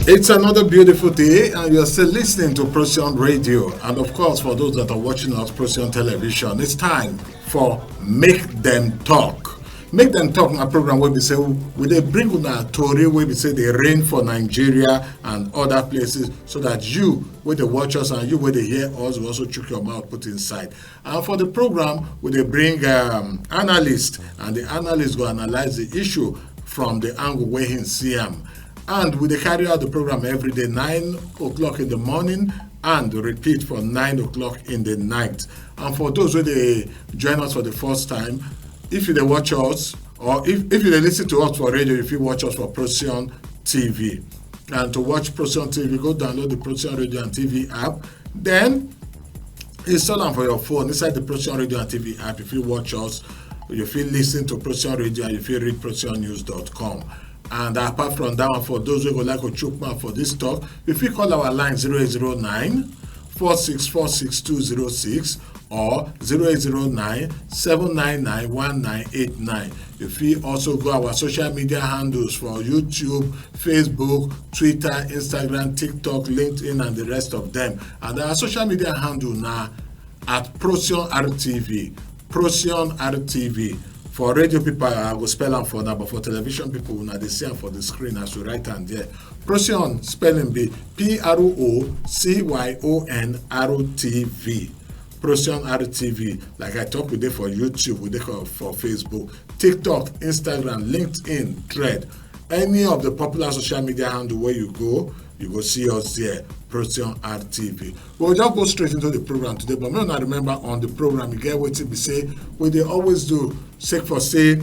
It's another beautiful day, and you're still listening to Procyon Radio. And of course, for those that are watching us, Procyon Television, it's time for Make Them Talk. Make Them Talk, a program where we say, they bring on a story where we say they reign for Nigeria and other places, so that you, where they watch us and you, where they hear us, will also check your mouth, put inside. And for the program, where they bring analysts, and the analysts will analyze the issue from the angle where he see them. And we carry out the program every day, 9 o'clock in the morning, and repeat for 9 o'clock in the night. And for those who they join us for the first time, if you watch us, or if you listen to us for radio, if you watch us for Procyon TV. And to watch Procyon TV, go download the Procyon Radio and TV app. Then install them for your phone inside the Procyon Radio and TV app. If you watch us, if you listen to Procyon Radio, and if you read procyonnews.com. And apart from that one, for those who would like to choke man for this talk, if you call our line 0809-4646-206 or 0809-799-1989. If you also go our social media handles for YouTube, Facebook, Twitter, Instagram, TikTok, LinkedIn, and the rest of them. And our social media handle now at Procyon RTV. Procyon RTV. For radio people, I will spell them for now, but for television people, now they see them for the screen as we write and there. Procyon spelling be PROCYONROTV. Procyon RTV. Like I talk with it for YouTube, with it for Facebook, TikTok, Instagram, LinkedIn, Thread. Any of the popular social media handle where you go see us there. Procyon RTV. We'll just go straight into the program today, but may not remember on the program, you get what we say, what they always do, sake for say,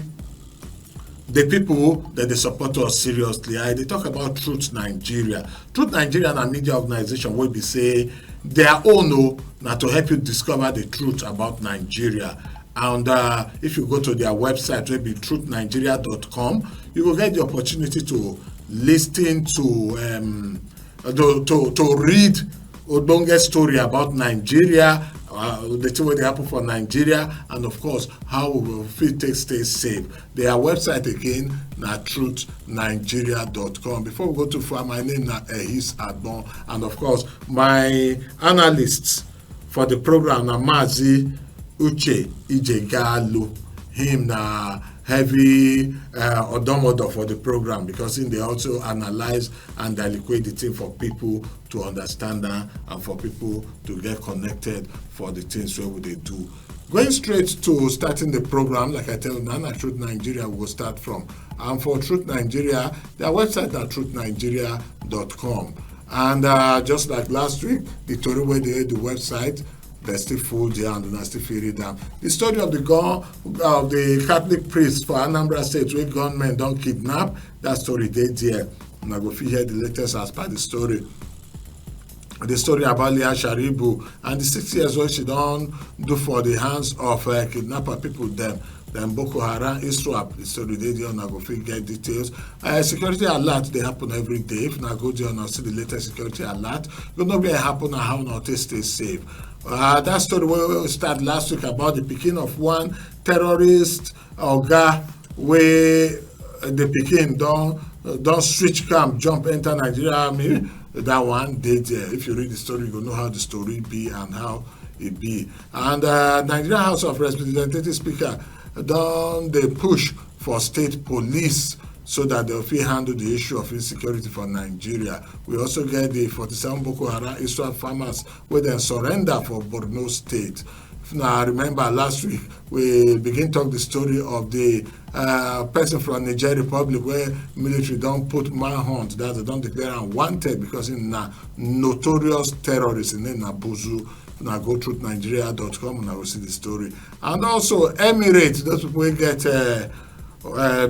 the people that they support us seriously. They talk about Truth Nigeria. Truth Nigeria and a media organization will be say their own now to help you discover the truth about Nigeria. And if you go to their website, it will be truthnigeria.com, you will get the opportunity to listen to read Odonge story about Nigeria, the thing that happen for Nigeria, and of course how we will stay safe. Their website again na truthnigeria.com. Before we go too far, my name na Ehis Agbon, and of course my analysts for the program na Mazi, Uche, Ijegalu. Him na heavy odomodo for the program, because they also analyze and liquidate the thing for people to understand that and for people to get connected for the things where they do. Going straight to starting the program, like I tell you, Nana Truth Nigeria will start from. And for Truth Nigeria, their website at truthnigeria.com. And just like last week, the story where they had the website, they still full there and they still feel it down. The story of the Catholic priest for Anambra State where gunmen don't kidnap, that story they there. And I go hear the latest as part of the story. The story about Leah Sharibu and the 6 years what she don't do for the hands of kidnapper people them. Then Boko Haram is swap. The story they there and I go get details. Security alert they happen every day. If I go there and I see the latest security alert, you know where it happen and how not to stay safe. That story we start last week about the picking of one terrorist Oga where the picking don't switch camp, jump enter Nigeria army. That one did there. If you read the story, you will know how the story be and how it be. And Nigeria House of Representatives Speaker don't they push for state police so that they'll handle the issue of insecurity for Nigeria. We also get the 47 Boko Haram Israel farmers where they surrender for Borno State. Now, I remember last week we begin talk the story of the person from Niger Republic where military don't put manhunt, that they don't declare unwanted because he's a notorious terrorist in Nabuzu. Now go through Nigeria.com and I will see the story. And also Emirates, those people will get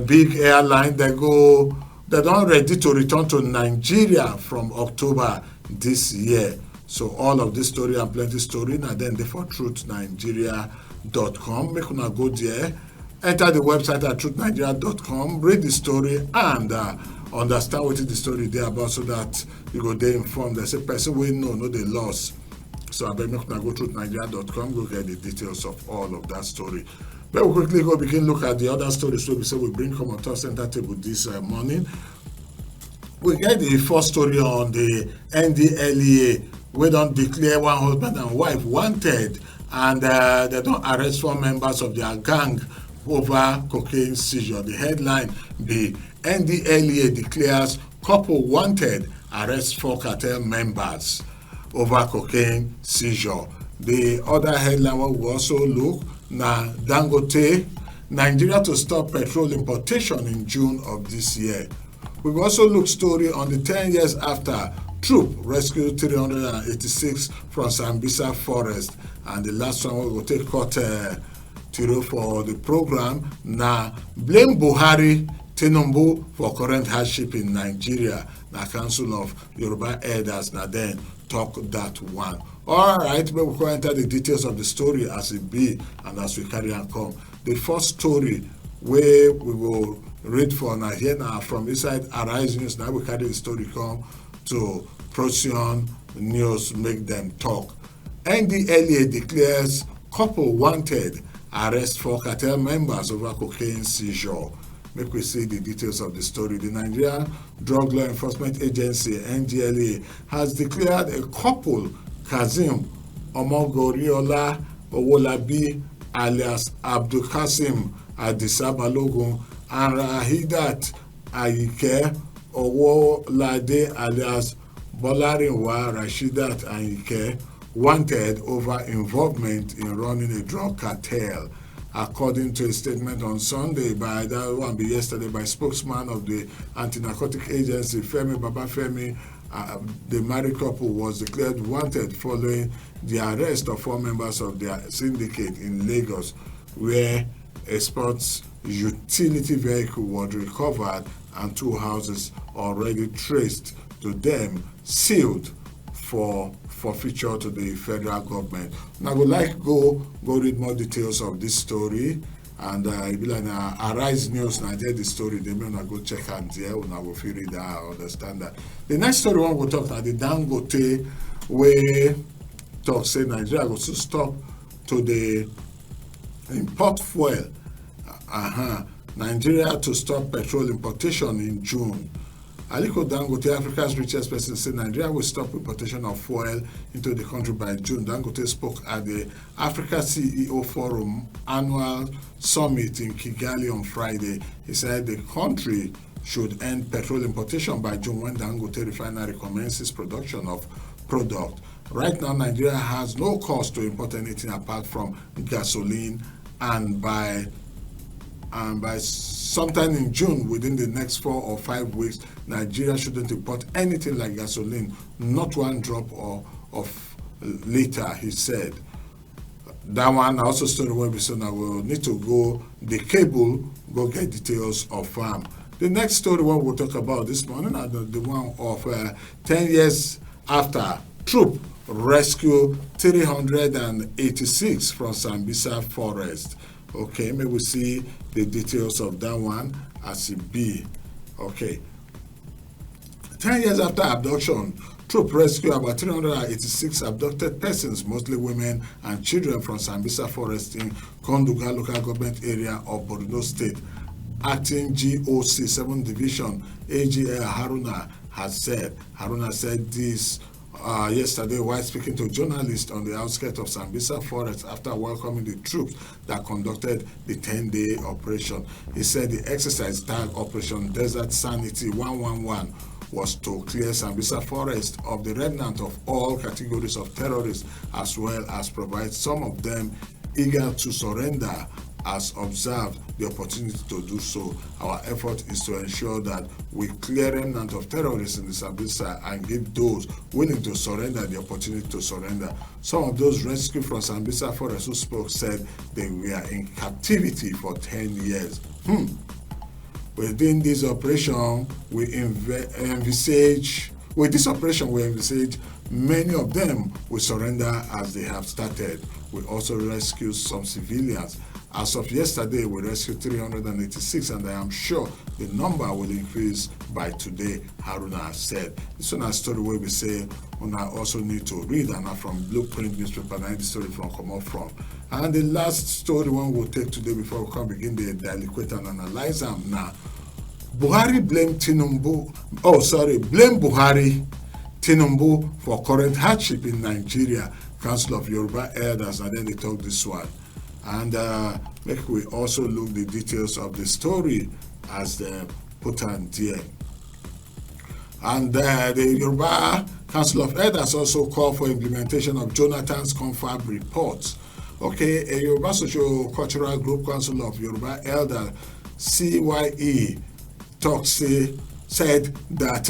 big airline, they don't ready to return to Nigeria from October this year. So all of this story and plenty story, and then they for truthnigeria.com. Make una go there, enter the website at truthnigeria.com, read the story and understand what is the story there about, so that you go there informed. There's a person we know the loss. So I better make una go truthnigeria.com, go get the details of all of that story. But we'll quickly go begin look at the other stories. So we say we bring come on top center table this morning. We get the first story on the NDLEA. We don't declare one husband and wife wanted, and they don't arrest 4 members of their gang over cocaine seizure. The headline be NDLEA declares couple wanted, arrest 4 cartel members over cocaine seizure. The other headline what we also look na Dangote, Nigeria to stop petrol importation in June of this year. We've also looked story on the 10 years after troop rescued 386 from Sambisa forest, and the last one we will take court Tiro for the program na blame Buhari Tinubu for current hardship in Nigeria. Na Council of Yoruba Elders na then talk that one. All right, but we can enter the details of the story as it be and as we carry and come. The first story where we will read for now here now from inside Arise News. Now we carry the story come to Procyon News, make them talk. NDLEA declares couple wanted, arrest 4 cartel members over cocaine seizure. Make we see the details of the story. The Nigerian Drug Law Enforcement Agency, NDLEA, has declared a couple, Kazim Omogoriola Owolabi alias Abdul Kasim Adisa Balogun and Rahidat Ayike Owolade alias Bolarinwa Rashidat Ayike wanted over involvement in running a drug cartel. According to a statement on Sunday by that one be yesterday by spokesman of the anti-narcotic agency Femi Babafemi, the married couple was declared wanted following the arrest of 4 members of their syndicate in Lagos, where a sports utility vehicle was recovered and 2 houses already traced to them sealed for forfeiture to the federal government. Now I would like go read more details of this story, and it be like Arise News now get the story. They may not go check and there when I will feel it I understand that. The next story one we'll talk about the Dangote where talk say Nigeria go to stop to the import fuel. Nigeria to stop petrol importation in June. Aliko Dangote, Africa's richest person, said Nigeria will stop importation of fuel into the country by June. Dangote spoke at the Africa CEO Forum annual summit in Kigali on Friday. He said the country should end petrol importation by June when Dangote refinery commences production of product. Right now, Nigeria has no cost to import anything apart from gasoline, and by sometime in June, within the next 4 or 5 weeks, Nigeria shouldn't import anything like gasoline, not 1 drop of liter, he said. That one also story where we said now we'll need to go the cable, go get details of farm. The next story one we'll talk about this morning is the one of 10 years after troop rescue 386 from Sambisa forest. Okay, maybe we see the details of that one as it be. Okay. 10 years after abduction, troop rescue about 386 abducted persons, mostly women and children from Sambisa forest in Konduga local government area of Borno State. Acting GOC 7th Division AGL Haruna said this yesterday while speaking to journalists on the outskirts of Sambisa forest after welcoming the troops that conducted the 10-day operation. He said the exercise tagged Operation Desert Sanity 111 was to clear Sambisa forest of the remnant of all categories of terrorists, as well as provide some of them eager to surrender as observed the opportunity to do so. Our effort is to ensure that we clear remnant of terrorists in the Sambisa and give those willing to surrender the opportunity to surrender. Some of those rescued from Sambisa forest who spoke said they were in captivity for 10 years. Within this operation, we envisage many of them will surrender as they have started. We also rescue some civilians. As of yesterday, we rescued 386, and I am sure the number will increase by today, Haruna said. This one a story where we say we also need to read, and from Blueprint newspaper, and the story from come up from. And the last story one we'll take today before we can begin the delicate and analyze them now. Buhari blamed Tinubu, blame Buhari Tinubu for current hardship in Nigeria. Council of Yoruba Elders, and then they talk this one. And make we also look the details of the story as they put on there. And the Yoruba Council of Elders also called for implementation of Jonathan's confab report. Okay, a Yoruba Socio-Cultural Group Council of Yoruba Elders, CYE, said that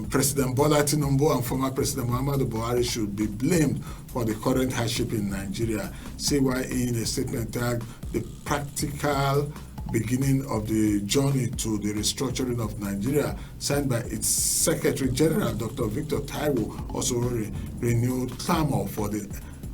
President Bola Tinubu and former President Muhammadu Buhari should be blamed for the current hardship in Nigeria. CYE in a statement tagged the practical beginning of the journey to the restructuring of Nigeria, signed by its Secretary General, Dr. Victor Taiwo, also renewed clamor for the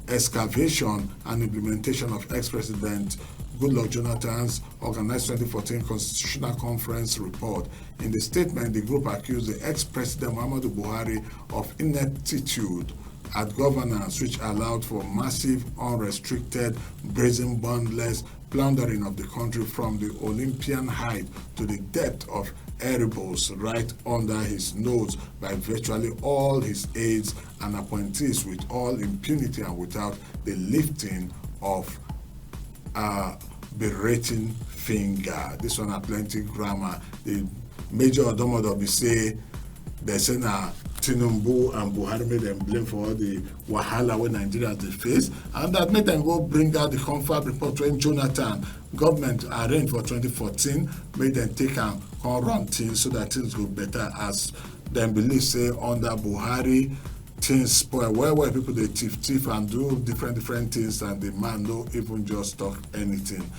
excavation and implementation of ex-President Goodluck Jonathan's organized 2014 Constitutional Conference report. In the statement, the group accused the ex-President Muhammadu Buhari of ineptitude at governance, which allowed for massive, unrestricted, brazen, boundless plundering of the country from the Olympian height to the depth of Erebus right under his nose by virtually all his aides and appointees with all impunity and without the lifting of berating finger. This one has plenty grammar. The major Odomodo be say they say na Tinubu and Buhari made them blame for all the wahala when Nigeria they face, and that made them go bring out the confab report when Jonathan government arranged for 2014, made them take and come run things so that things go better, as them believe say under Buhari things spoil where people they thief and do different things, and the man no even just talk anything.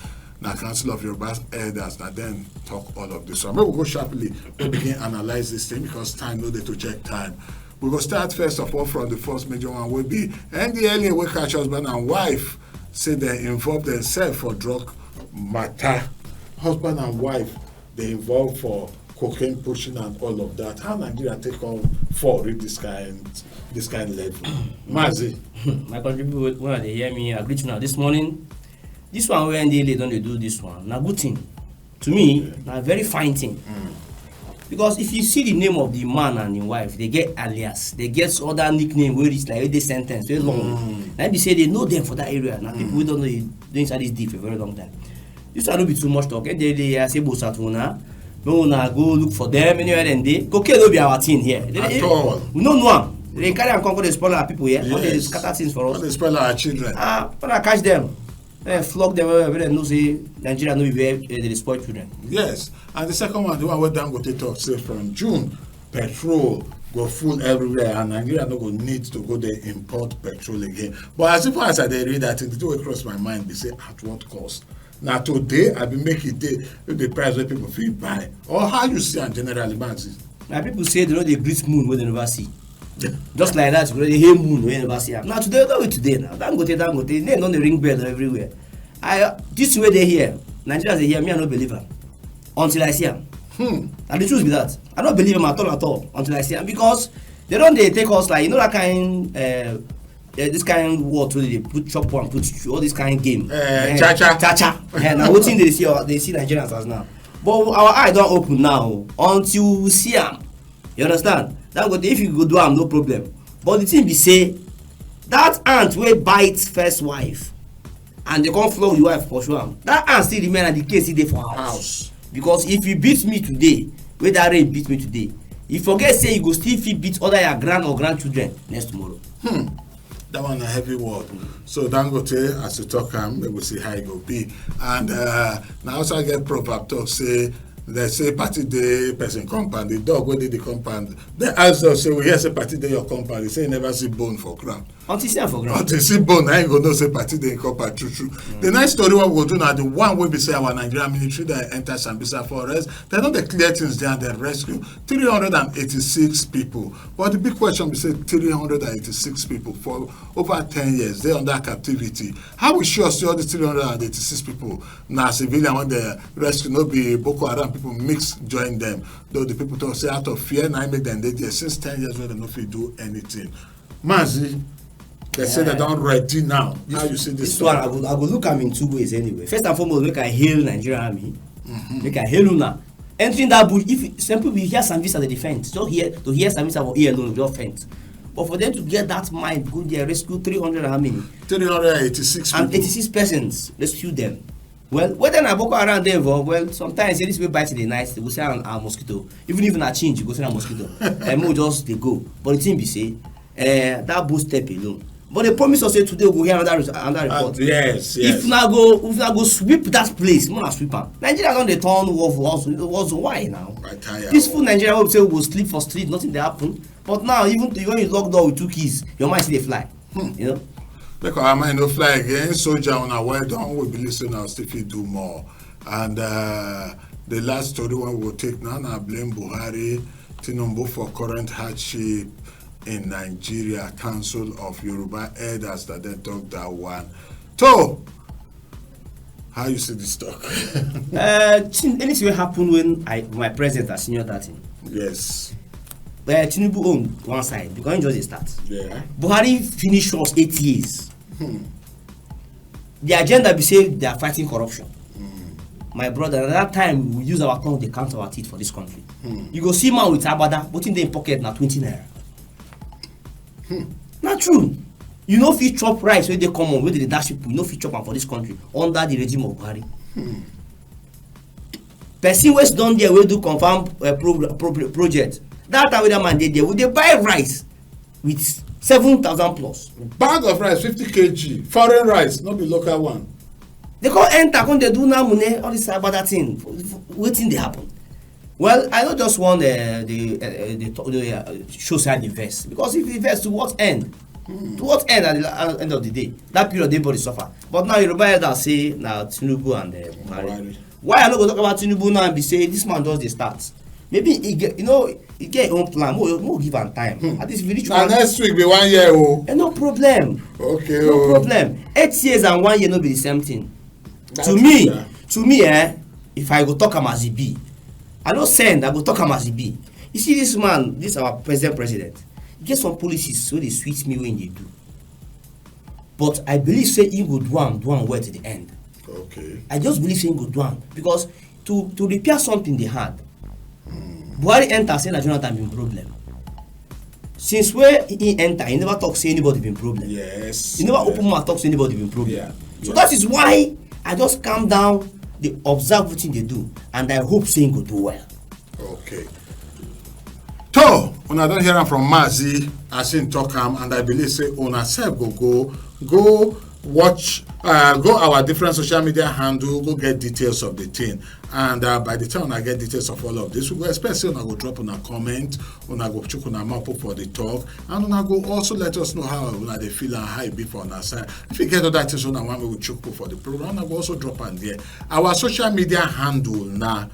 Now Council of Yoruba Elders that then talk all of this. So maybe we'll go sharply, we begin analyze this thing because time no day to check time. We will start first of all from the first major one will be NDLA will catch husband and wife say they involve themselves for drug matter. Husband and wife they involved for cocaine pushing and all of that. How Nigeria take on for this kind level? Mazi. My country people when they hear me, I greet you now this morning. This one where NDLA don't they do this one. Now good thing. To me, now very fine thing. Because if you see the name of the man and the wife, they get alias, they get other nickname where it's like they sentence, very long. Now they say they know them for that area. Now people don't know they inside this deep for a very long time. This one don't be too much talk. They say Bosatuna. No, now go look for them anywhere and they cocaine will be our thing here. At all. We don't know them. They carry and conquer the spoil our people here. Yes. They scatter things for us. They spoil our children. When I catch them. Flog them wherever they know say Nigeria no be where they spoil children. Yes, and the second one, the one where DANGOTE talk say from June, petrol go full everywhere, and Nigeria no go need to go there import petrol again. But as far as I read that, the two way cross my mind, they say at what cost? Now today I be make it day the price where people feel buy, or how you see and generally Mazi. Now people say they know the great moon where they never see. Just like that, you know, the hate moon, we never see. Now today, don't wait today now. Dangote, they don't the ring bell everywhere. This way they hear, Nigerians they hear me, I don't believe them until I see them. And the truth be that I don't believe them at all until I see them, because they don't they take us like, you know, that kind this kind of word where they put chop and put all this kind of game. Cha. And now what thing they see Nigerians as now. But our eye don't open now until we see them. You understand? That go if you go do am no problem. But the thing be say that aunt will bite first wife and they come flog the wife for sure. That aunt still remain at the case dey for house. Because if you beat me today, where that rain beat me today, you forget say you go still fit beat other your grand or grandchildren next tomorrow. That one a heavy word. So Dangote, as you talk we will see how it go be. And now also I get proverb talk say. They say party day person compound, the dog where did the compound. They ask us, say we hear say party day your compound. They say you never see bone for ground. Until see for ground. Until see bone, I ain't gonna say party day in compound true. The next story what we go do now, the one where we say our Nigerian military that enter Sambisa forest, they don't declare things there and they rescue 386 people. But the big question we say 386 people for over 10 years, they're under captivity. How we sure see all the 386 people now civilian when they rescue no be Boko Haram people mix join them, though the people talk say out of fear now make them they there since 10 years where they no fit do anything. Mazi, they say they don't ready now. How you see this one? I will look at them in two ways anyway. First and foremost, make I hail Nigerian army. Make I hail una. entering that bush, if some people hear Sambisa, they defend. So hear Sambisa for ear alone, just fence. But for them to get that mind, go there, rescue 300 and how many? 386 people. And 86 persons, rescue them. Well, whether na Boko Haram dey involved, well, sometimes this way bite in the night, they go say a mosquito. Even a change, you go say a mosquito. And more just they go. But the thing be say, that bush step alone. But they promise us say today we go hear another report. Yes. If na go sweep that place, more na sweep am. Nigeria don dey turn war for us. Why now? Peaceful Nigeria wey say we go sleep for street, nothing dey happen. But now even when you lock door with 2 keys, your mind still dey fly. You know. Because our mind no fly again. Soldier on our well done. We believe so now still fit do more. And the last story one we will take now, I blame Buhari Tinubu for current hardship in Nigeria. Council of Yoruba Elders that they talk that one. So, how you see this talk? Anything will happen when my president as senior that thing. Yes. Tinubu own one side because he just start. Yeah. Buhari finish us 8 years. The agenda be say they are fighting corruption. My brother, at that time we use our tongue to count our teeth for this country. You go see man with agbada, put in the pocket na 20 naira. Not true. You know fit chop rice wey dey common wey dey dash people, you know fit chop am for this country under the regime of Buhari. Person wey don there wey do confirm project. That time wey that man dey there, we dey buy rice with 7,000 plus. Bag of rice 50 kg, foreign rice, not the local one. They come enter, come dey do now money, all this about that thing. Wetin dey happen? Well, I don't just want the show side invest because if you invest to what end? To what end at the end of the day? That period everybody suffer. But now Yoruba elders say now Tinubu and Buhari. Why I no go talk about Tinubu now and be say this man just dey start? Maybe he get he get his own plan. More give am time. At least if you reach one. Next week be 1 year oh. No problem. Okay. No problem. 8 years and 1 year no be the same thing. To me, if I go talk am as e be, I no send. I go talk am as e be. You see this man, this our president. He get some policies wey dey sweet me when they do. But I believe say he go do am well to the end. Okay. I just believe say he go do am because to repair something they had. Buhari enter say na Jonathan been problem. Since where he enter, he never talk say anybody been problem. Yes. He never open mouth talk say anybody been problem. Yeah. So that is why I just calm down, they observe wetin they do, and I hope say he go do well. Okay. So, una don hear am from Mazi as him talk am, and I believe say una sef go watch go our different social media handle, go get details of the thing, and by the time una get details of all of this, we go expect say una go drop una comment, una go chook una mouth for the talk, and una go also let us know how una dey feel and how e be for una side. If you get other things una want me to chook for the program, una go also drop am there. Our social media handle na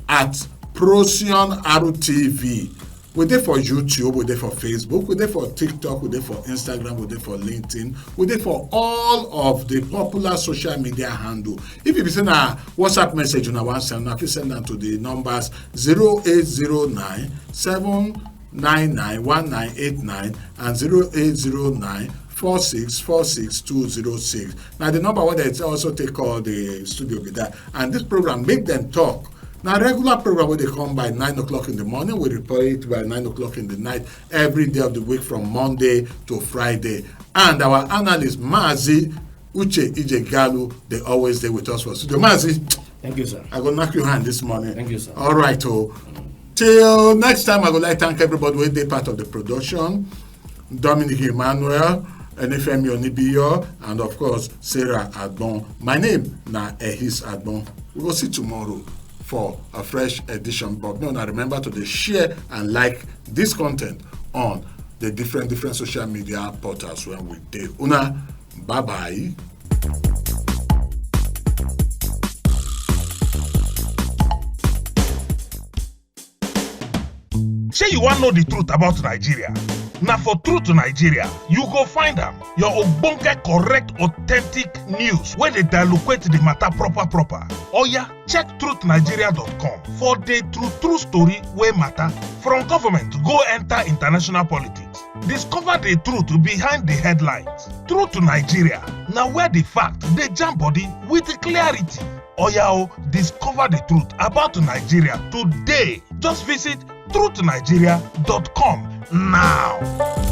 at Procyon RTV. We're there for YouTube, we're there for Facebook, we're there for TikTok, we're there for Instagram, we're there for LinkedIn, we're there for all of the popular social media handle. If you send a WhatsApp message on our WhatsApp, if you send them to the numbers 0809 799 1989 and 0809 4646206. Now the number one that also take all the studio with that, and this program make them talk. Now, regular program where they come by 9 o'clock in the morning, we report it by 9 o'clock in the night, every day of the week from Monday to Friday. And our analyst, Mazi, Uche, Ijegalu, they always there with us for studio. Mazi. Thank you, sir. I go knock your hand this morning. Thank you, sir. All right, oh. Till next time, I would like to thank everybody who did part of the production. Dominic Emmanuel, Enifemi Onibiyo, and of course, Sarah Agbon. My name, na Ehis Agbon. We will see tomorrow for a fresh edition, but no, now remember to share and like this content on the different social media portals when we do. Una, bye bye. Say you want know the truth about Nigeria? Now for Truth to Nigeria, you go find them. Your ogbonge correct authentic news where they dilute the matter proper. Oh yeah, check truthnigeria.com for the true story where matter from government go enter international politics. Discover the truth behind the headlines. Truth to Nigeria. Now where the fact they jam body with clarity. Oya, discover the truth about Nigeria today. Just visit truthnigeria.com now.